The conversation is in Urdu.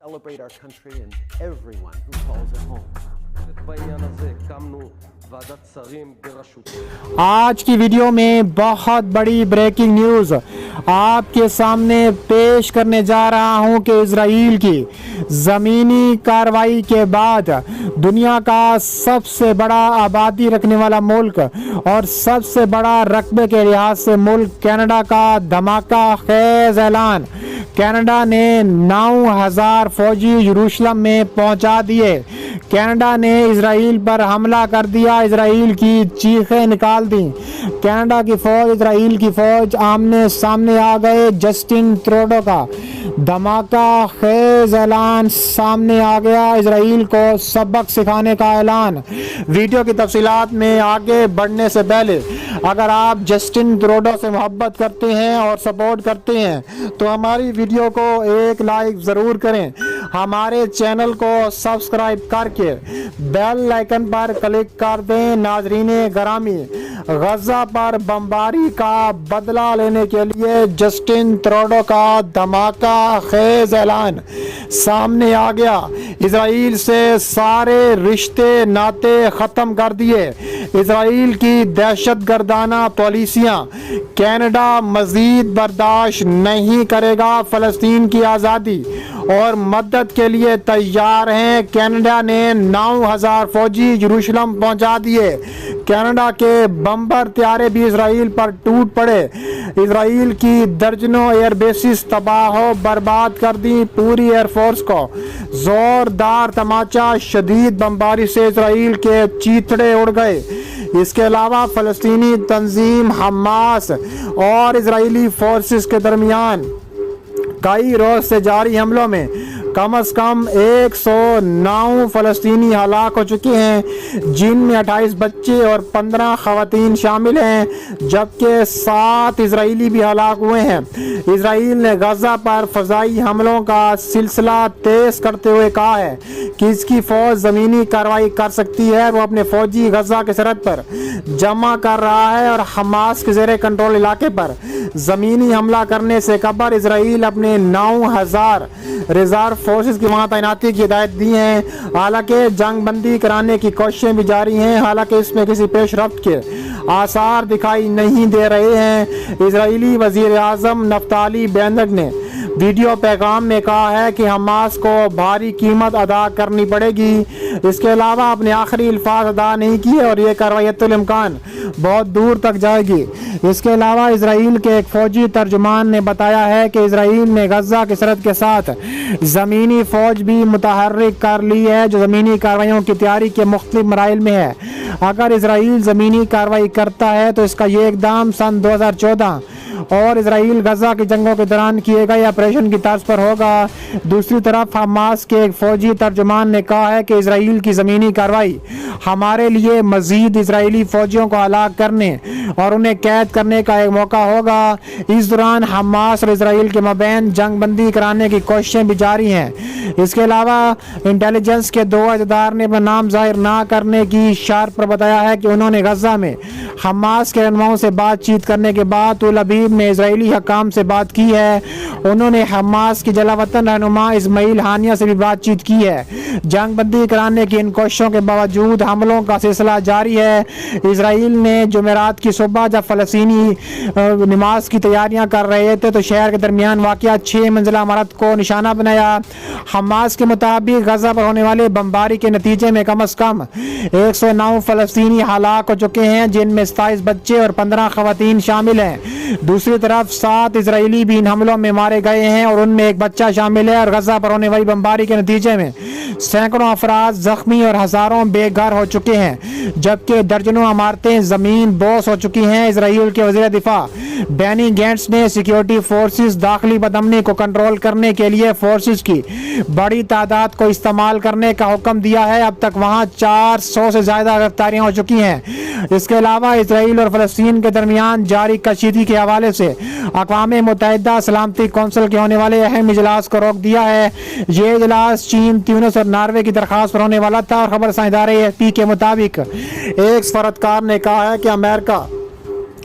celebrate our country and everyone who calls it home. בעניין הזה הקמנו ועדת שרים בראשותי. آج کی ویڈیو میں بہت بڑی بریکنگ نیوز آپ کے سامنے پیش کرنے جا رہا ہوں کہ اسرائیل کی زمینی کارروائی کے بعد دنیا کا سب سے بڑا آبادی رکھنے والا ملک اور سب سے بڑا رقبے کے لحاظ سے ملک کینیڈا کا دھماکہ خیز اعلان. کینیڈا نے 9,000 فوجی یروشلم میں پہنچا دیے. کینیڈا نے اسرائیل پر حملہ کر دیا. اسرائیل کی چیخیں نکال دیں. کینیڈا کی فوج اسرائیل کی فوج آمنے سامنے آ گئے. جسٹن ٹروڈو کا دھماکہ خیز اعلان سامنے آ گیا. اسرائیل کو سبق سکھانے کا اعلان. ویڈیو کی تفصیلات میں آگے بڑھنے سے پہلے اگر آپ جسٹن ٹروڈو سے محبت کرتے ہیں اور سپورٹ کرتے ہیں تو ہماری ویڈیو کو ایک لائک ضرور کریں. ہمارے چینل کو سبسکرائب کر کے بیل آئیکن پر کلک کر دیں. ناظرین گرامی، غزہ پر بمباری کا بدلہ لینے کے لیے جسٹن ٹروڈو کا دھماکہ خیز اعلان سامنے آ گیا. اسرائیل سے سارے رشتے ناطے ختم کر دیے. اسرائیل کی دہشت گردانہ پالیسیاں کینیڈا مزید برداشت نہیں کرے گا. فلسطین کی آزادی اور مدد کے لیے تیار ہیں. کینیڈا نے 9,000 فوجی یروشلم پہنچا دیے. کینیڈا کے بمبر طیارے بھی اسرائیل پر ٹوٹ پڑے. اسرائیل کی درجنوں ایئر بیسز تباہ و برباد کر دی. پوری ایئر فورس کو زوردار تماچا. شدید بمباری سے اسرائیل کے چیتڑے اڑ گئے. اس کے علاوہ فلسطینی تنظیم حماس اور اسرائیلی فورسز کے درمیان کئی روز سے جاری حملوں میں کم از کم 109 فلسطینی ہلاک ہو چکے ہیں، جن میں 28 بچے اور 15 خواتین شامل ہیں، جبکہ 7 اسرائیلی بھی ہلاک ہوئے ہیں. اسرائیل نے غزہ پر فضائی حملوں کا سلسلہ تیز کرتے ہوئے کہا ہے کہ اس کی فوج زمینی کارروائی کر سکتی ہے. وہ اپنے فوجی غزہ کے سرحد پر جمع کر رہا ہے اور حماس کے زیر کنٹرول علاقے پر زمینی حملہ کرنے سے قبل اسرائیل اپنے 9,000 ریزرو فورسز کی وہاں تعیناتی کی ہدایت دی ہیں. حالانکہ جنگ بندی کرانے کی کوششیں بھی جاری ہیں، حالانکہ اس میں کسی پیش رفت کے آثار دکھائی نہیں دے رہے ہیں. اسرائیلی وزیر اعظم نفتالی بینٹ نے ویڈیو پیغام میں کہا ہے کہ حماس کو بھاری قیمت ادا کرنی پڑے گی. اس کے علاوہ اپنے آخری الفاظ ادا نہیں کیے اور یہ کارروائی الامکان بہت دور تک جائے گی. اس کے علاوہ اسرائیل کے ایک فوجی ترجمان نے بتایا ہے کہ اسرائیل نے غزہ کی سرحد کے ساتھ زمینی فوج بھی متحرک کر لی ہے، جو زمینی کارروائیوں کی تیاری کے مختلف مراحل میں ہے. اگر اسرائیل زمینی کارروائی کرتا ہے تو اس کا یہ اقدام سن 2014 اور اسرائیل غزہ کی جنگوں کے دوران کیے گئے آپریشن کی طرز پر ہوگا. دوسری طرف حماس کے ایک فوجی ترجمان نے کہا ہے کہ اسرائیل کی زمینی کارروائی ہمارے لیے مزید اسرائیلی فوجیوں کو ہلاک کرنے اور انہیں قید کرنے کا ایک موقع ہوگا. اس دوران حماس اور اسرائیل کے مابین جنگ بندی کرانے کی کوششیں بھی جاری ہیں. اس کے علاوہ انٹیلیجنس کے 2 عہدیدار نے اپنا نام ظاہر نہ کرنے کی شرط پر بتایا ہے کہ انہوں نے غزہ میں حماس کے رہنماؤں سے بات چیت کرنے کے بعد تل ابیب میں اسرائیلی حکام سے بات کی ہے. انہوں نے حماس کی جلا وطن رہنما اسماعیل ہانیہ سے بھی بات چیت کی ہے. جنگ بندی کرانے کی ان کوششوں کے باوجود حملوں کا سلسلہ جاری ہے. اسرائیل نے جمعرات کی صبح جب فلسطینی نماز کی تیاریاں کر رہے تھے تو شہر کے درمیان واقع 6 منزلہ عمارت کو نشانہ بنایا. حماس کے مطابق غزہ پر ہونے والے بمباری کے نتیجے میں کم از کم 109 فلسطینی ہلاک ہو چکے ہیں، جن میں 27 بچے اور 15 خواتین شامل ہیں. دوسری طرف 7 اسرائیلی بھی ان حملوں میں مارے گئے ہیں اور ان میں ایک بچہ شامل ہے. اور غزہ پر ہونے والی بمباری کے نتیجے میں سینکڑوں افراد زخمی اور ہزاروں بے گھر ہو چکے ہیں، جبکہ درجنوں عمارتیں زمین بوس ہو چکی ہیں. اسرائیل کے وزیر دفاع بینی گینٹس نے سیکیورٹی فورسز داخلی بدامنی کو کنٹرول کرنے کے لیے فورسز کی بڑی تعداد کو استعمال کرنے کا حکم دیا ہے. اب تک وہاں 400 سے زیادہ گرفتاریاں ہو چکی ہیں. اس کے علاوہ اسرائیل اور فلسطین کے درمیان جاری کشیدگی کے حوالے سے اقوام متحدہ سلامتی کونسل کے ہونے والے اہم اجلاس کو روک دیا ہے. یہ اجلاس چین، تیونس اور ناروے کی درخواست پر ہونے والا تھا اور خبر رساں ادارے AFP کے مطابق ایک سفارتکار نے کہا ہے کہ امریکہ